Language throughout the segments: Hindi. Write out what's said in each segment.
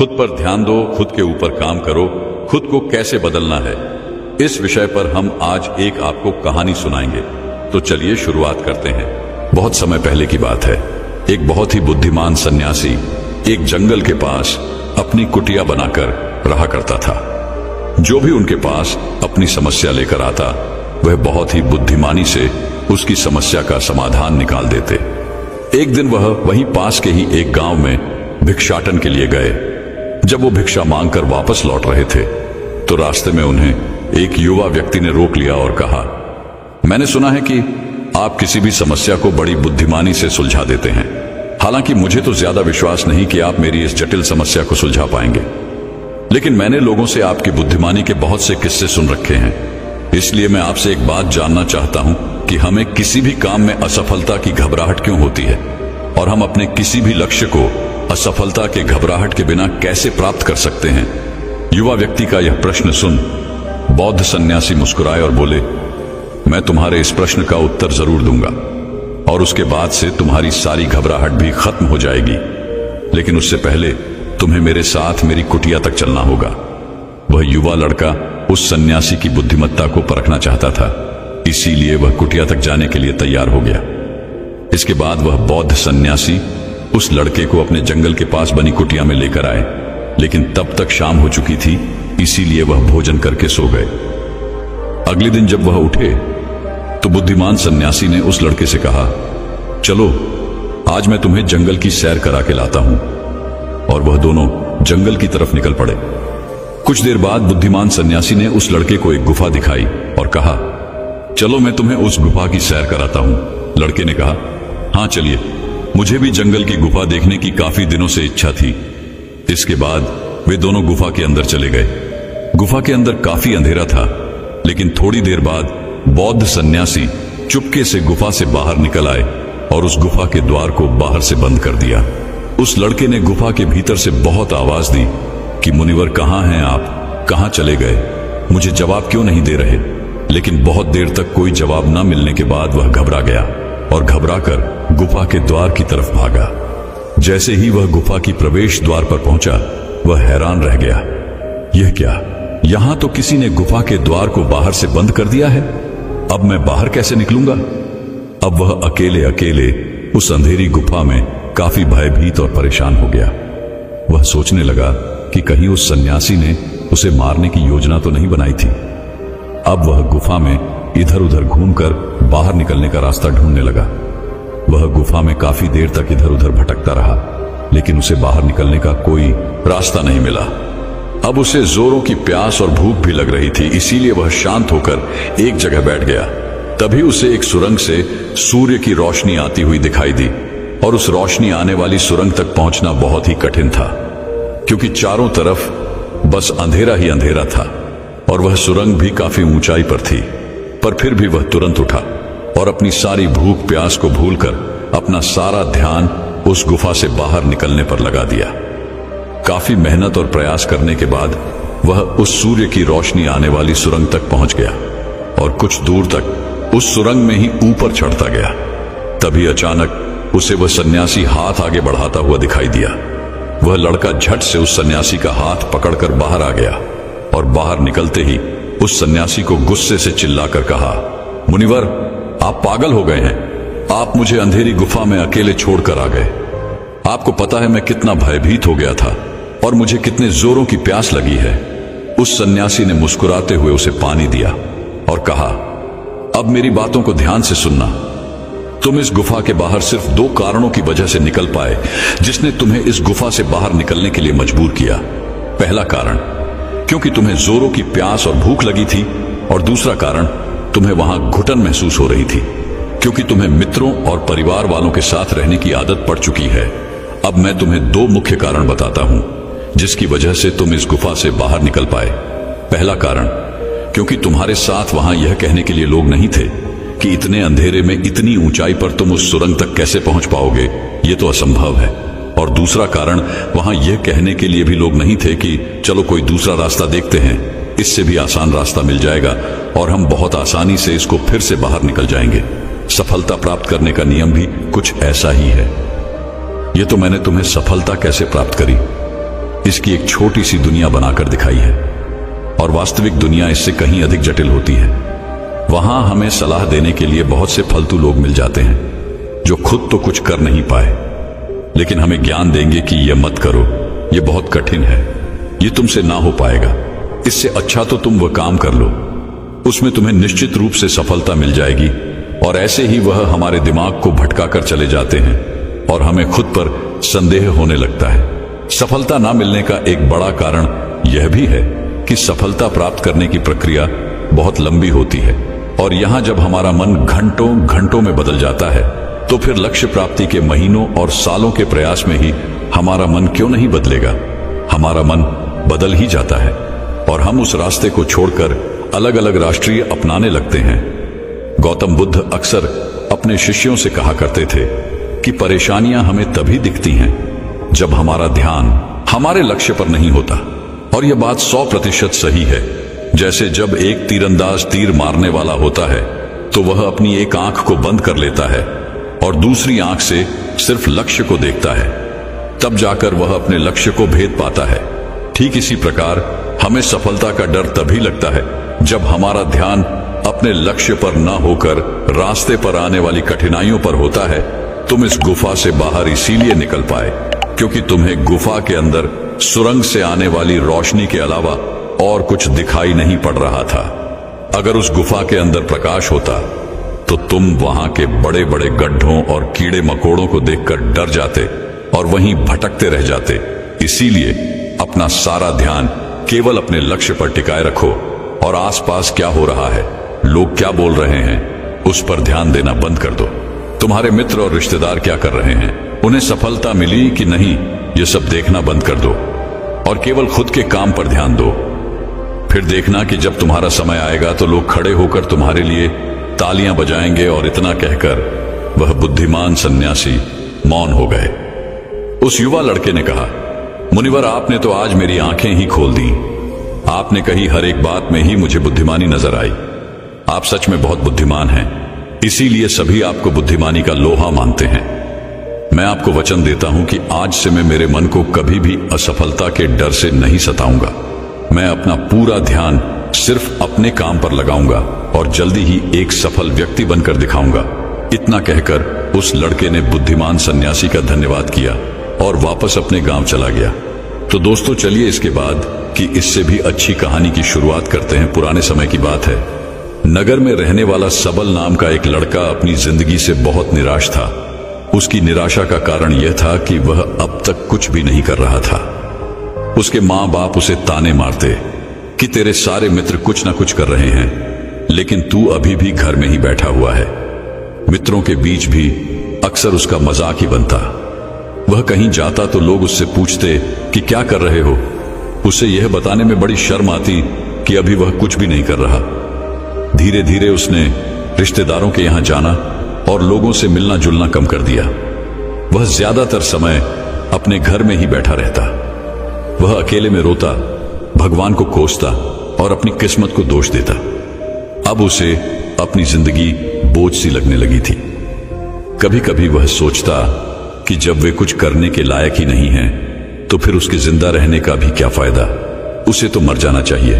खुद पर ध्यान दो, खुद के ऊपर काम करो, खुद को कैसे बदलना है, इस विषय पर हम आज एक आपको कहानी सुनाएंगे। तो चलिए शुरुआत करते हैं। बहुत समय पहले की बात है। एक बहुत ही बुद्धिमान सन्यासी एक जंगल के पास अपनी कुटिया बनाकर रहा करता था। जो भी उनके पास अपनी समस्या लेकर आता, वह बहुत ही बुद्धिमानी से उसकी समस्या का समाधान निकाल देते। एक दिन वह वहीं पास के ही एक गांव में भिक्षाटन के लिए गए। जब वो भिक्षा मांगकर वापस लौट रहे थे तो रास्ते में उन्हें एक युवा व्यक्ति ने रोक लिया और कहा, मैंने सुना है कि आप किसी भी समस्या को बड़ी बुद्धिमानी से सुलझा देते हैं। हालांकि मुझे तो ज्यादा विश्वास नहीं कि आप मेरी इस जटिल समस्या को सुलझा पाएंगे, लेकिन मैंने लोगों से आपकी बुद्धिमानी के बहुत से किस्से सुन रखे हैं। इसलिए मैं आपसे एक बात जानना चाहता हूं कि हमें किसी भी काम में असफलता की घबराहट क्यों होती है और हम अपने किसी भी लक्ष्य को असफलता के घबराहट के बिना कैसे प्राप्त कर सकते हैं। युवा व्यक्ति का यह प्रश्न सुन बौद्ध सन्यासी मुस्कुराए और बोले, मैं तुम्हारे इस प्रश्न का उत्तर जरूर दूंगा और उसके बाद से तुम्हारी सारी घबराहट भी खत्म हो जाएगी। लेकिन उससे पहले तुम्हें मेरे साथ मेरी कुटिया तक चलना होगा। वह युवा लड़का उस सन्यासी की बुद्धिमत्ता को परखना चाहता था, इसीलिए वह कुटिया तक जाने के लिए तैयार हो गया। इसके बाद वह बौद्ध सन्यासी उस लड़के को अपने जंगल के पास बनी कुटिया में लेकर आए, लेकिन तब तक शाम हो चुकी थी, इसीलिए वह भोजन करके सो गए। अगले दिन जब वह उठे तो बुद्धिमान सन्यासी ने उस लड़के से कहा, चलो आज मैं तुम्हें जंगल की सैर करा के लाता हूं। और वह दोनों जंगल की तरफ निकल पड़े। कुछ देर बाद बुद्धिमान सन्यासी ने उस लड़के को एक गुफा दिखाई और कहा, चलो मैं तुम्हें उस गुफा की सैर कराता हूं। लड़के ने कहा, हां चलिए, मुझे भी जंगल की गुफा देखने की काफी दिनों से इच्छा थी। इसके बाद वे दोनों गुफा के अंदर चले गए। गुफा के अंदर काफी अंधेरा था, लेकिन थोड़ी देर बाद बौद्ध सन्यासी चुपके से गुफा से बाहर निकल आए और उस गुफा के द्वार को बाहर से बंद कर दिया। उस लड़के ने गुफा के भीतर से बहुत आवाज दी कि मुनिवर कहां हैं आप, कहां चले गए, मुझे जवाब क्यों नहीं दे रहे। लेकिन बहुत देर तक कोई जवाब न मिलने के बाद वह घबरा गया और घबराकर गुफा के द्वार की तरफ भागा। जैसे ही वह गुफा की प्रवेश द्वार पर पहुंचा, वह हैरान रह गया। यह क्या, यहां तो किसी ने गुफा के द्वार को बाहर से बंद कर दिया है। अब मैं बाहर कैसे निकलूंगा। अब वह अकेले अकेले उस अंधेरी गुफा में काफी भयभीत और परेशान हो गया। वह सोचने लगा कि कहीं उस सन्यासी ने उसे मारने की योजना तो नहीं बनाई थी। अब वह गुफा में इधर उधर घूमकर बाहर निकलने का रास्ता ढूंढने लगा। वह गुफा में काफी देर तक इधर उधर भटकता रहा, लेकिन उसे बाहर निकलने का कोई रास्ता नहीं मिला। अब उसे जोरों की प्यास और भूख भी लग रही थी, इसीलिए वह शांत होकर एक जगह बैठ गया। तभी उसे एक सुरंग से सूर्य की रोशनी आती हुई दिखाई दी और उस रोशनी आने वाली सुरंग तक पहुंचना बहुत ही कठिन था, क्योंकि चारों तरफ बस अंधेरा ही अंधेरा था और वह सुरंग भी काफी ऊंचाई पर थी। पर फिर भी वह तुरंत उठा और अपनी सारी भूख प्यास को भूलकर अपना सारा ध्यान उस गुफा से बाहर निकलने पर लगा दिया। काफी मेहनत और प्रयास करने के बाद वह उस सूर्य की रोशनी आने वाली सुरंग तक पहुंच गया और कुछ दूर तक उस सुरंग में ही ऊपर चढ़ता गया। तभी अचानक उसे वह सन्यासी हाथ आगे बढ़ाता हुआ दिखाई दिया। वह लड़का झट से उस सन्यासी का हाथ पकड़कर बाहर आ गया और बाहर निकलते ही उस सन्यासी को गुस्से से चिल्लाकर कहा, मुनिवर आप पागल हो गए हैं, आप मुझे अंधेरी गुफा में अकेले छोड़कर आ गए। आपको पता है मैं कितना भयभीत हो गया था और मुझे कितने जोरों की प्यास लगी है। उस सन्यासी ने मुस्कुराते हुए उसे पानी दिया और कहा, अब मेरी बातों को ध्यान से सुनना। तुम इस गुफा के बाहर सिर्फ दो कारणों की वजह से निकल पाए जिसने तुम्हें इस गुफा से बाहर निकलने के लिए मजबूर किया। पहला कारण क्योंकि तुम्हें जोरों की प्यास और भूख लगी थी, और दूसरा कारण तुम्हें वहां घुटन महसूस हो रही थी, क्योंकि तुम्हें मित्रों और परिवार वालों के साथ रहने की आदत पड़ चुकी है। अब मैं तुम्हें दो मुख्य कारण बताता हूं जिसकी वजह से तुम इस गुफा से बाहर निकल पाए। पहला कारण क्योंकि तुम्हारे साथ वहां यह कहने के लिए लोग नहीं थे कि इतने अंधेरे में इतनी ऊंचाई पर तुम उस सुरंग तक कैसे पहुंच पाओगे, यह तो असंभव है। और दूसरा कारण वहां यह कहने के लिए भी लोग नहीं थे कि चलो कोई दूसरा रास्ता देखते हैं, इससे भी आसान रास्ता मिल जाएगा और हम बहुत आसानी से इसको फिर से बाहर निकल जाएंगे। सफलता प्राप्त करने का नियम भी कुछ ऐसा ही है। यह तो मैंने तुम्हें सफलता कैसे प्राप्त करी, इसकी एक छोटी सी दुनिया बनाकर दिखाई है, और वास्तविक दुनिया इससे कहीं अधिक जटिल होती है। वहां हमें सलाह देने के लिए बहुत से फालतू लोग मिल जाते हैं जो खुद तो कुछ कर नहीं पाए, लेकिन हमें ज्ञान देंगे कि यह मत करो, यह बहुत कठिन है, यह तुमसे ना हो पाएगा, इससे अच्छा तो तुम वह काम कर लो, उसमें तुम्हें निश्चित रूप से सफलता मिल जाएगी। और ऐसे ही वह हमारे दिमाग को भटका कर चले जाते हैं और हमें खुद पर संदेह होने लगता है। सफलता ना मिलने का एक बड़ा कारण यह भी है कि सफलता प्राप्त करने की प्रक्रिया बहुत लंबी होती है, और यहां जब हमारा मन घंटों घंटों में बदल जाता है, तो फिर लक्ष्य प्राप्ति के महीनों और सालों के प्रयास में ही हमारा मन क्यों नहीं बदलेगा। हमारा मन बदल ही जाता है और हम उस रास्ते को छोड़कर अलग अलग राष्ट्रीय अपनाने लगते हैं। गौतम बुद्ध अक्सर अपने शिष्यों से कहा करते थे कि परेशानियां हमें तभी दिखती हैं जब हमारा ध्यान हमारे लक्ष्य पर नहीं होता, और यह बात 100% सही है। जैसे जब एक तीरंदाज तीर मारने वाला होता है तो वह अपनी एक आंख को बंद कर लेता है और दूसरी आंख से सिर्फ लक्ष्य को देखता है, तब जाकर वह अपने लक्ष्य को भेद पाता है। ठीक इसी प्रकार हमें सफलता का डर तभी लगता है जब हमारा ध्यान अपने लक्ष्य पर न होकर रास्ते पर आने वाली कठिनाइयों पर होता है। तुम इस गुफा से बाहर इसीलिए निकल पाए क्योंकि तुम्हें गुफा के अंदर सुरंग से आने वाली रोशनी के अलावा और कुछ दिखाई नहीं पड़ रहा था। अगर उस गुफा के अंदर प्रकाश होता तो तुम वहां के बड़े बड़े गड्ढों और कीड़े मकोड़ों को देखकर डर जाते और वहीं भटकते रह जाते। इसीलिए अपना सारा ध्यान केवल अपने लक्ष्य पर टिकाए रखो और आसपास क्या हो रहा है, लोग क्या बोल रहे हैं, उस पर ध्यान देना बंद कर दो। तुम्हारे मित्र और रिश्तेदार क्या कर रहे हैं, उन्हें सफलता मिली कि नहीं, ये सब देखना बंद कर दो और केवल खुद के काम पर ध्यान दो। फिर देखना कि जब तुम्हारा समय आएगा तो लोग खड़े होकर तुम्हारे लिए तालियां बजाएंगे। और इतना कहकर वह बुद्धिमान सन्यासी मौन हो गए। उस युवा लड़के ने कहा, मुनिवर, आपने तो आज मेरी आंखें ही खोल दी। आपने कही हर एक बात में ही मुझे बुद्धिमानी नजर आई। आप सच में बहुत बुद्धिमान हैं, इसीलिए सभी आपको बुद्धिमानी का लोहा मानते हैं। मैं आपको वचन देता हूं कि आज से मैं मेरे मन को कभी भी असफलता के डर से नहीं सताऊंगा। मैं अपना पूरा ध्यान सिर्फ अपने काम पर लगाऊंगा और जल्दी ही एक सफल व्यक्ति बनकर दिखाऊंगा। इतना कहकर उस लड़के ने बुद्धिमान सन्यासी का धन्यवाद किया और वापस अपने गांव चला गया। तो दोस्तों, चलिए इसके बाद की इससे भी अच्छी कहानी की शुरुआत करते हैं। पुराने समय की बात है। नगर में रहने वाला सबल नाम का एक लड़का अपनी जिंदगी से बहुत निराश था। उसकी निराशा का कारण यह था कि वह अब तक कुछ भी नहीं कर रहा था। उसके माँ बाप उसे ताने मारते कि तेरे सारे मित्र कुछ ना कुछ कर रहे हैं, लेकिन तू अभी भी घर में ही बैठा हुआ है। मित्रों के बीच भी अक्सर उसका मजाक ही बनता। वह कहीं जाता तो लोग उससे पूछते कि क्या कर रहे हो। उसे यह बताने में बड़ी शर्म आती कि अभी वह कुछ भी नहीं कर रहा। धीरे धीरे उसने रिश्तेदारों के यहां जाना और लोगों से मिलना जुलना कम कर दिया। वह ज्यादातर समय अपने घर में ही बैठा रहता। वह अकेले में रोता, भगवान को कोसता और अपनी किस्मत को दोष देता। अब उसे अपनी जिंदगी बोझ सी लगने लगी थी। कभी कभी वह सोचता कि जब वे कुछ करने के लायक ही नहीं हैं, तो फिर उसके जिंदा रहने का भी क्या फायदा, उसे तो मर जाना चाहिए।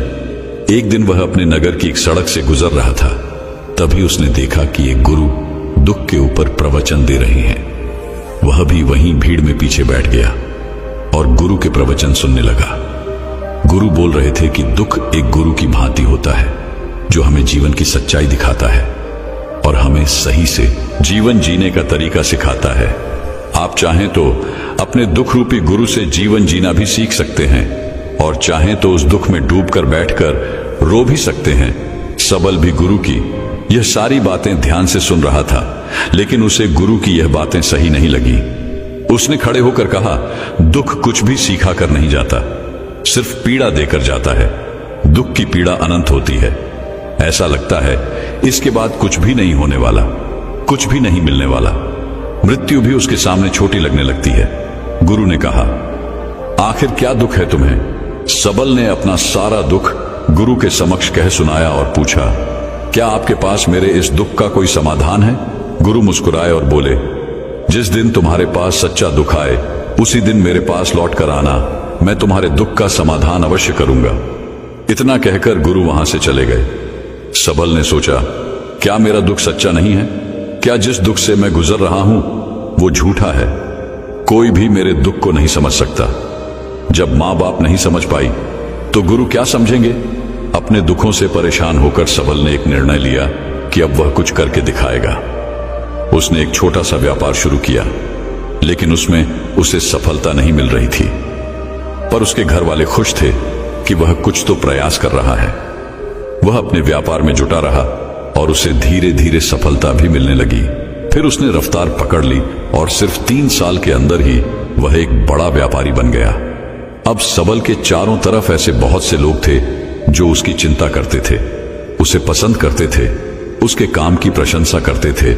एक दिन वह अपने नगर की एक सड़क से गुजर रहा था। तभी उसने देखा कि एक गुरु दुख के ऊपर प्रवचन दे रहे हैं। वह भी वहीं भीड़ में पीछे बैठ गया और गुरु के प्रवचन सुनने लगा। गुरु बोल रहे थे कि दुख एक गुरु की भांति होता है जो हमें जीवन की सच्चाई दिखाता है और हमें सही से जीवन जीने का तरीका सिखाता है। आप चाहें तो अपने दुख रूपी गुरु से जीवन जीना भी सीख सकते हैं और चाहें तो उस दुख में डूबकर बैठकर रो भी सकते हैं। सबल भी गुरु की यह सारी बातें ध्यान से सुन रहा था, लेकिन उसे गुरु की यह बातें सही नहीं लगी। उसने खड़े होकर कहा, दुख कुछ भी सीखा कर नहीं जाता, सिर्फ पीड़ा देकर जाता है। दुख की पीड़ा अनंत होती है। ऐसा लगता है इसके बाद कुछ भी नहीं होने वाला, कुछ भी नहीं मिलने वाला। मृत्यु भी उसके सामने छोटी लगने लगती है। गुरु ने कहा, आखिर क्या दुख है तुम्हें? सबल ने अपना सारा दुख गुरु के समक्ष कह सुनाया और पूछा, क्या आपके पास मेरे इस दुख का कोई समाधान है? गुरु मुस्कुराए और बोले, जिस दिन तुम्हारे पास सच्चा दुख आए उसी दिन मेरे पास लौट कर आना, मैं तुम्हारे दुख का समाधान अवश्य करूंगा। इतना कहकर गुरु वहां से चले गए। सबल ने सोचा, क्या मेरा दुख सच्चा नहीं है? क्या जिस दुख से मैं गुजर रहा हूं वो झूठा है? कोई भी मेरे दुख को नहीं समझ सकता। जब मां बाप नहीं समझ पाई तो गुरु क्या समझेंगे? अपने दुखों से परेशान होकर सबल ने एक निर्णय लिया कि अब वह कुछ करके दिखाएगा। उसने एक छोटा सा व्यापार शुरू किया, लेकिन उसमें उसे सफलता नहीं मिल रही थी। पर उसके घर वाले खुश थे कि वह कुछ तो प्रयास कर रहा है। वह अपने व्यापार में जुटा रहा और उसे धीरे धीरे सफलता भी मिलने लगी। फिर उसने रफ्तार पकड़ ली और सिर्फ 3 साल के अंदर ही वह एक बड़ा व्यापारी बन गया। अब सबल के चारों तरफ ऐसे बहुत से लोग थे जो उसकी चिंता करते थे, उसे पसंद करते थे, उसके काम की प्रशंसा करते थे।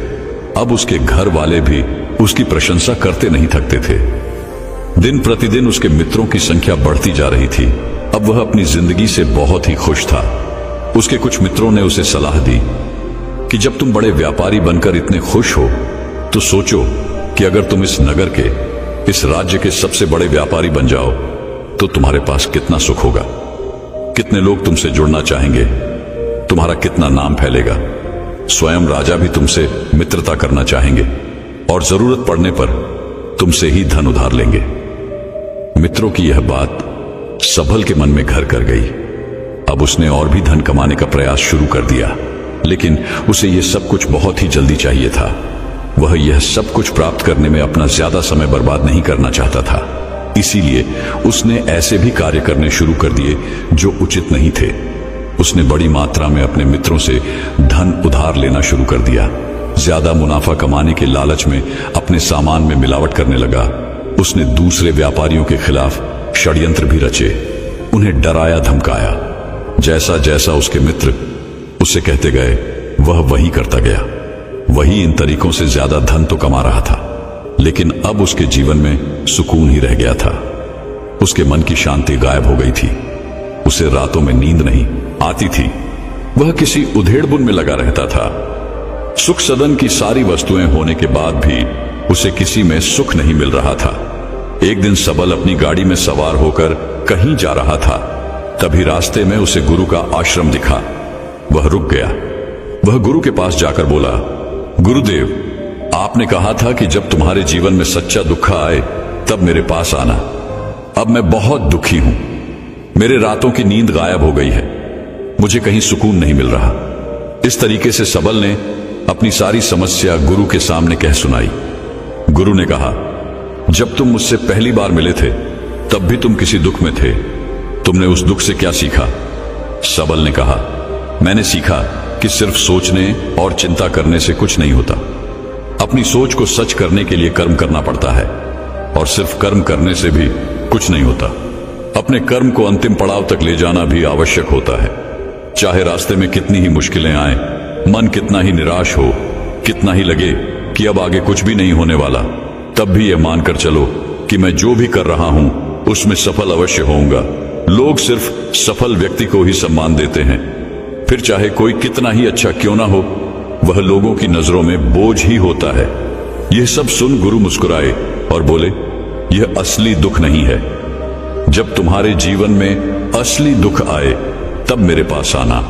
अब उसके घर वाले भी उसकी प्रशंसा करते नहीं थकते थे। दिन प्रतिदिन उसके मित्रों की संख्या बढ़ती जा रही थी। अब वह अपनी जिंदगी से बहुत ही खुश था। उसके कुछ मित्रों ने उसे सलाह दी कि जब तुम बड़े व्यापारी बनकर इतने खुश हो तो सोचो कि अगर तुम इस नगर के, इस राज्य के सबसे बड़े व्यापारी बन जाओ तो तुम्हारे पास कितना सुख होगा, कितने लोग तुमसे जुड़ना चाहेंगे, तुम्हारा कितना नाम फैलेगा। स्वयं राजा भी तुमसे मित्रता करना चाहेंगे और जरूरत पड़ने पर तुमसे ही धन उधार लेंगे। मित्रों की यह बात सबल के मन में घर कर गई। अब उसने और भी धन कमाने का प्रयास शुरू कर दिया, लेकिन उसे यह सब कुछ बहुत ही जल्दी चाहिए था। वह यह सब कुछ प्राप्त करने में अपना ज्यादा समय बर्बाद नहीं करना चाहता था। इसीलिए उसने ऐसे भी कार्य करने शुरू कर दिए जो उचित नहीं थे। उसने बड़ी मात्रा में अपने मित्रों से धन उधार लेना शुरू कर दिया। ज्यादा मुनाफा कमाने के लालच में अपने सामान में मिलावट करने लगा। उसने दूसरे व्यापारियों के खिलाफ षड्यंत्र भी रचे, उन्हें डराया धमकाया। जैसा जैसा उसके मित्र उससे कहते गए वह वही करता गया। वही इन तरीकों से ज्यादा धन तो कमा रहा था, लेकिन अब उसके जीवन में सुकून ही रह गया था। उसके मन की शांति गायब हो गई थी। उसे रातों में नींद नहीं आती थी। वह किसी उधेड़बुन में लगा रहता था। सुख सदन की सारी वस्तुएं होने के बाद भी उसे किसी में सुख नहीं मिल रहा था। एक दिन सबल अपनी गाड़ी में सवार होकर कहीं जा रहा था। तभी रास्ते में उसे गुरु का आश्रम दिखा। वह रुक गया। वह गुरु के पास जाकर बोला, गुरुदेव, आपने कहा था कि जब तुम्हारे जीवन में सच्चा दुख आए तब मेरे पास आना। अब मैं बहुत दुखी हूं। मेरे रातों की नींद गायब हो गई है। मुझे कहीं सुकून नहीं मिल रहा। इस तरीके से सबल ने अपनी सारी समस्या गुरु के सामने कह सुनाई। गुरु ने कहा, जब तुम मुझसे पहली बार मिले थे तब भी तुम किसी दुख में थे। तुमने उस दुख से क्या सीखा? सबल ने कहा, मैंने सीखा कि सिर्फ सोचने और चिंता करने से कुछ नहीं होता। अपनी सोच को सच करने के लिए कर्म करना पड़ता है, और सिर्फ कर्म करने से भी कुछ नहीं होता। अपने कर्म को अंतिम पड़ाव तक ले जाना भी आवश्यक होता है। चाहे रास्ते में कितनी ही मुश्किलें आए, मन कितना ही निराश हो, कितना ही लगे कि अब आगे कुछ भी नहीं होने वाला, तब भी यह मानकर चलो कि मैं जो भी कर रहा हूं उसमें सफल अवश्य होऊंगा। लोग सिर्फ सफल व्यक्ति को ही सम्मान देते हैं। फिर चाहे कोई कितना ही अच्छा क्यों ना हो, वह लोगों की नजरों में बोझ ही होता है। यह सब सुन गुरु मुस्कुराए और बोले, यह असली दुख नहीं है। जब तुम्हारे जीवन में असली दुख आए तब मेरे पास आना,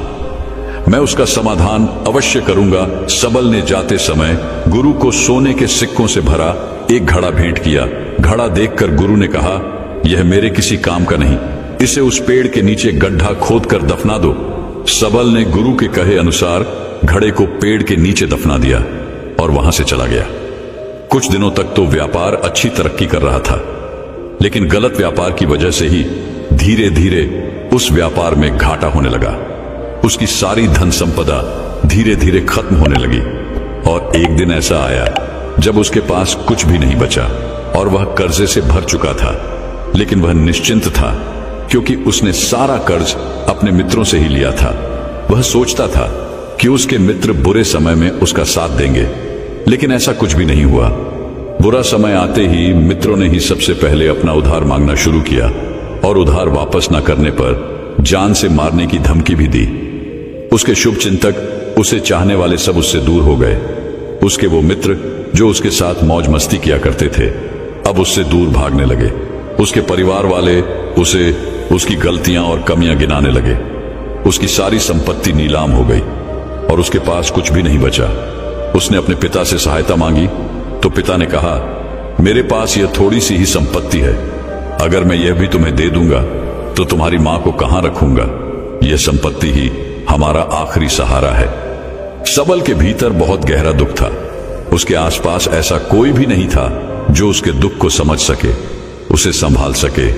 मैं उसका समाधान अवश्य करूंगा। सबल ने जाते समय गुरु को सोने के सिक्कों से भरा एक घड़ा भेंट किया। घड़ा देखकर गुरु ने कहा, यह मेरे किसी काम का नहीं, इसे उस पेड़ के नीचे गड्ढा खोदकर दफना दो। सबल ने गुरु के कहे अनुसार घड़े को पेड़ के नीचे दफना दिया और वहां से चला गया। कुछ दिनों तक तो व्यापार अच्छी तरक्की कर रहा था, लेकिन गलत व्यापार की वजह से ही धीरे धीरे उस व्यापार में घाटा होने लगा। उसकी सारी धन संपदा धीरे धीरे खत्म होने लगी और एक दिन ऐसा आया जब उसके पास कुछ भी नहीं बचा और वह कर्जे से भर चुका था। लेकिन वह निश्चिंत था क्योंकि उसने सारा कर्ज अपने मित्रों से ही लिया था। वह सोचता था कि उसके मित्र बुरे समय में उसका साथ देंगे, लेकिन ऐसा कुछ भी नहीं हुआ। बुरा समय आते ही मित्रों ने ही सबसे पहले अपना उधार मांगना शुरू किया और उधार वापस न करने पर जान से मारने की धमकी भी दी। उसके शुभ चिंतक, उसे चाहने वाले सब उससे दूर हो गए। उसके वो मित्र जो उसके साथ मौज मस्ती किया करते थे अब उससे दूर भागने लगे। उसके परिवार वाले उसे उसकी गलतियां और कमियां गिनाने लगे। उसकी सारी संपत्ति नीलाम हो गई और उसके पास कुछ भी नहीं बचा। उसने अपने पिता से सहायता मांगी तो पिता ने कहा, मेरे पास यह थोड़ी सी ही संपत्ति है, अगर मैं यह भी तुम्हें दे दूंगा तो तुम्हारी मां को कहां रखूंगा? यह संपत्ति ही हमारा आखिरी सहारा है। सबल के भीतर बहुत गहरा दुख था। उसके आसपास ऐसा कोई भी नहीं था जो उसके दुख को समझ सके, उसे संभाल सके।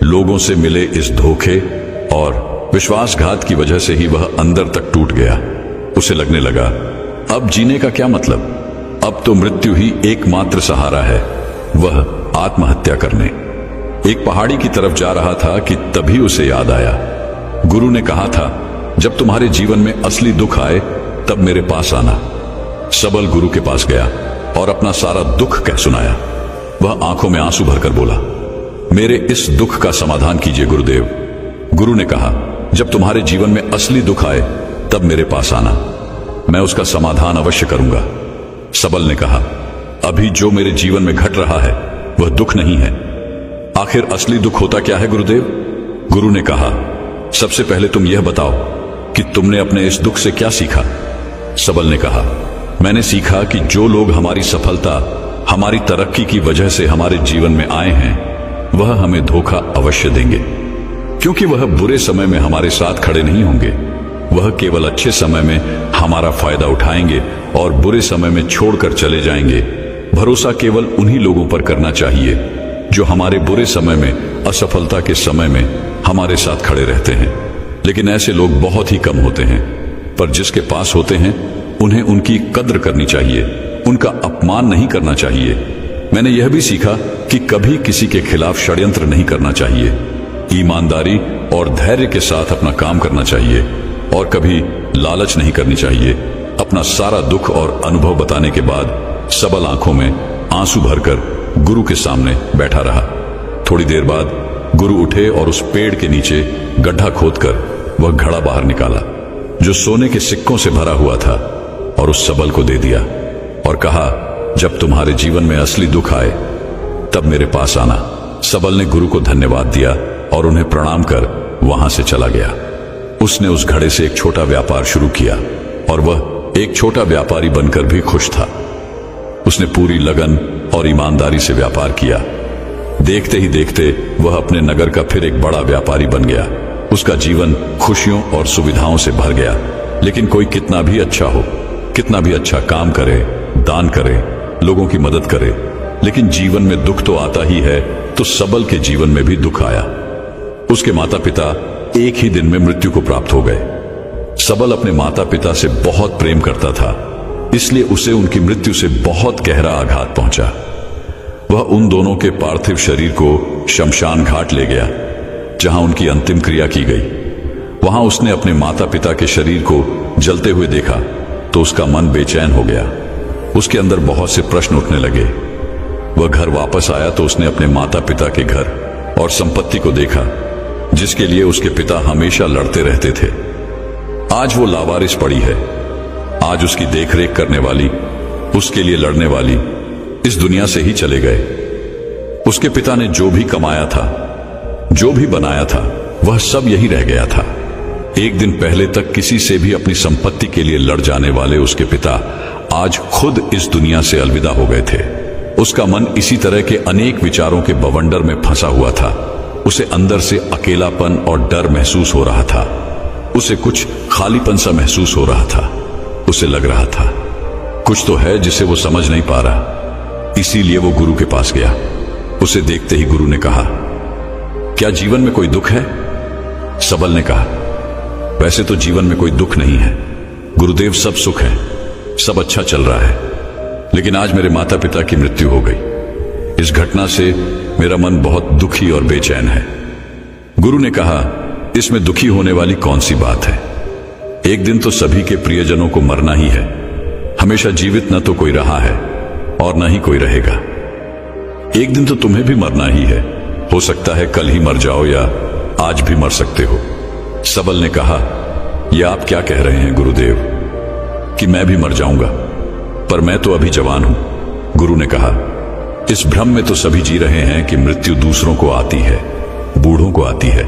लोगों से मिले इस धोखे और विश्वासघात की वजह से ही वह अंदर तक टूट गया। उसे लगने लगा, अब जीने का क्या मतलब? अब तो मृत्यु ही एकमात्र सहारा है। वह आत्महत्या करने एक पहाड़ी की तरफ जा रहा था कि तभी उसे याद आया, गुरु ने कहा था, जब तुम्हारे जीवन में असली दुख आए तब मेरे पास आना। सबल गुरु के पास गया और अपना सारा दुख कह सुनाया। वह आंखों में आंसू भरकर बोला, मेरे इस दुख का समाधान कीजिए गुरुदेव। गुरु ने कहा, जब तुम्हारे जीवन में असली दुख आए तब मेरे पास आना, मैं उसका समाधान अवश्य करूंगा। सबल ने कहा, अभी जो मेरे जीवन में घट रहा है वह दुख नहीं है। आखिर असली दुख होता क्या है गुरुदेव? गुरु ने कहा, सबसे पहले तुम यह बताओ कि तुमने अपने इस दुख से क्या सीखा? सबल ने कहा, मैंने सीखा कि जो लोग हमारी सफलता, हमारी तरक्की की वजह से हमारे जीवन में आए हैं वह हमें धोखा अवश्य देंगे, क्योंकि वह बुरे समय में हमारे साथ खड़े नहीं होंगे। वह केवल अच्छे समय में हमारा फायदा उठाएंगे और बुरे समय में छोड़कर चले जाएंगे। भरोसा केवल उन्हीं लोगों पर करना चाहिए जो हमारे बुरे समय में, असफलता के समय में हमारे साथ खड़े रहते हैं। लेकिन ऐसे लोग बहुत ही कम होते हैं, पर जिसके पास होते हैं उन्हें उनकी कद्र करनी चाहिए, उनका अपमान नहीं करना चाहिए। मैंने यह भी सीखा कि कभी किसी के खिलाफ षड्यंत्र नहीं करना चाहिए, ईमानदारी और धैर्य के साथ अपना काम करना चाहिए और कभी लालच नहीं करनी चाहिए। अपना सारा दुख और अनुभव बताने के बाद सबल आंखों में आंसू भरकर गुरु के सामने बैठा रहा। थोड़ी देर बाद गुरु उठे और उस पेड़ के नीचे गड्ढा खोदकर वह घड़ा बाहर निकाला जो सोने के सिक्कों से भरा हुआ था और उस सबल को दे दिया और कहा, जब तुम्हारे जीवन में असली दुख आए तब मेरे पास आना। सबल ने गुरु को धन्यवाद दिया और उन्हें प्रणाम कर वहां से चला गया। उसने उस घड़े से एक छोटा व्यापार शुरू किया और वह एक छोटा व्यापारी बनकर भी खुश था। उसने पूरी लगन और ईमानदारी से व्यापार किया। देखते ही देखते वह अपने नगर का फिर एक बड़ा व्यापारी बन गया। उसका जीवन खुशियों और सुविधाओं से भर गया। लेकिन कोई कितना भी अच्छा हो, कितना भी अच्छा काम करे, दान करे, लोगों की मदद करे, लेकिन जीवन में दुख तो आता ही है। तो सबल के जीवन में भी दुख आया। उसके माता पिता एक ही दिन में मृत्यु को प्राप्त हो गए। सबल अपने माता पिता से बहुत प्रेम करता था, इसलिए उसे उनकी मृत्यु से बहुत गहरा आघात पहुंचा। वह उन दोनों के पार्थिव शरीर को शमशान घाट ले गया जहां उनकी अंतिम क्रिया की गई। वहां उसने अपने माता पिता के शरीर को जलते हुए देखा तो उसका मन बेचैन हो गया। उसके अंदर बहुत से प्रश्न उठने लगे। वह घर वापस आया तो उसने अपने माता पिता के घर और संपत्ति को देखा जिसके लिए उसके पिता हमेशा लड़ते रहते थे। आज वो लावारिस पड़ी है। आज उसकी देखरेख करने वाली, उसके लिए लड़ने वाली इस दुनिया से ही चले गए। उसके पिता ने जो भी कमाया था, जो भी बनाया था, वह सब यही रह गया था। एक दिन पहले तक किसी से भी अपनी संपत्ति के लिए लड़ जाने वाले उसके पिता आज खुद इस दुनिया से अलविदा हो गए थे। उसका मन इसी तरह के अनेक विचारों के बवंडर में फंसा हुआ था। उसे अंदर से अकेलापन और डर महसूस हो रहा था। उसे कुछ खालीपन सा महसूस हो रहा था। उसे लग रहा था कुछ तो है जिसे वो समझ नहीं पा रहा। इसीलिए वो गुरु के पास गया। उसे देखते ही गुरु ने कहा, क्या जीवन में कोई दुख है? सबल ने कहा, वैसे तो जीवन में कोई दुख नहीं है गुरुदेव, सब सुख है, सब अच्छा चल रहा है। लेकिन आज मेरे माता पिता की मृत्यु हो गई। इस घटना से मेरा मन बहुत दुखी और बेचैन है। गुरु ने कहा, इसमें दुखी होने वाली कौन सी बात है? एक दिन तो सभी के प्रियजनों को मरना ही है। हमेशा जीवित न तो कोई रहा है और न ही कोई रहेगा। एक दिन तो तुम्हें भी मरना ही है। हो सकता है कल ही मर जाओ या आज भी मर सकते हो। सबल ने कहा, यह आप क्या कह रहे हैं गुरुदेव कि मैं भी मर जाऊंगा? पर मैं तो अभी जवान हूं। गुरु ने कहा, इस भ्रम में तो सभी जी रहे हैं कि मृत्यु दूसरों को आती है, बूढ़ों को आती है।